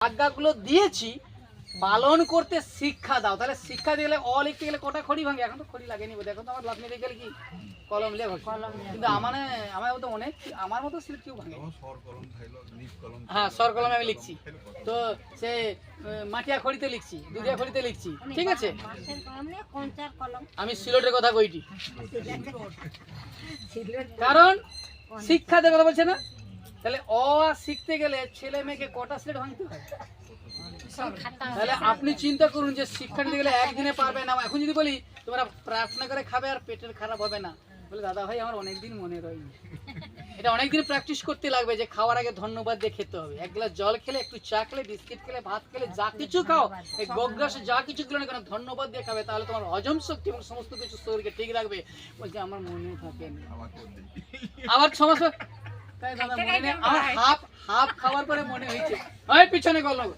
আজ্ঞাগুলো দিয়েছি, পালন করতে শিক্ষা দাও। তাহলে শিক্ষা দিলে অ লিখতে গেলে কটা খড়ি ভাঙে? এখন তো খড়ি লাগেনি বোধ, এখন তো আমার লাভ নিতে গেলে কি কলম লিয়ে ভাঙে। কিন্তু আমার মতো অনেক, আমার মতো স্লিপ কেউ ভাঙে। হ্যাঁ, সর কলমে আমি লিখছি, তো সে মাটিয়া খড়িতে লিখছি, দুধিয়া খড়িতে লিখছি, ঠিক আছে। আমি সিলটের কথা কইটি, কারণ শিক্ষাদের কথা বলছে না। তাহলে অ শিখতে গেলে ছেলে মেয়েকে কটা স্লেট ভাঙতে হয়? তাহলে আপনি চিন্তা করুন যে শিক্ষা নিতে গেলে একদিনে পারবে না। এখন যদি বলি তোমরা প্রার্থনা করে খাবে আর পেটের খারাপ হবে না, বলে দাদা ভাই আমার অনেকদিন মনে রয়নি। এটা অনেকদিন প্র্যাকটিস করতে লাগবে যে খাওয়ার আগে ধন্যবাদ দিয়ে খেতে হবে। এক গ্লাস জল খেলে, একটু চা খেলে, বিস্কিট খেলে, ভাত খেলে, যা কিছু খাও, এই গোগ্রাসে যা কিছু খেলো না কেন ধন্যবাদ দিয়ে খাবে, তাহলে তোমার হজম শক্তি এবং সমস্ত কিছু শরীরকে ঠিক রাখবে। বলছে আমার মনে থাকে না, আবার সমস্যা তাই দাদা মনে নেই, আমার হাফ খাওয়ার পরে মনে হয়েছে, পিছনে গল্প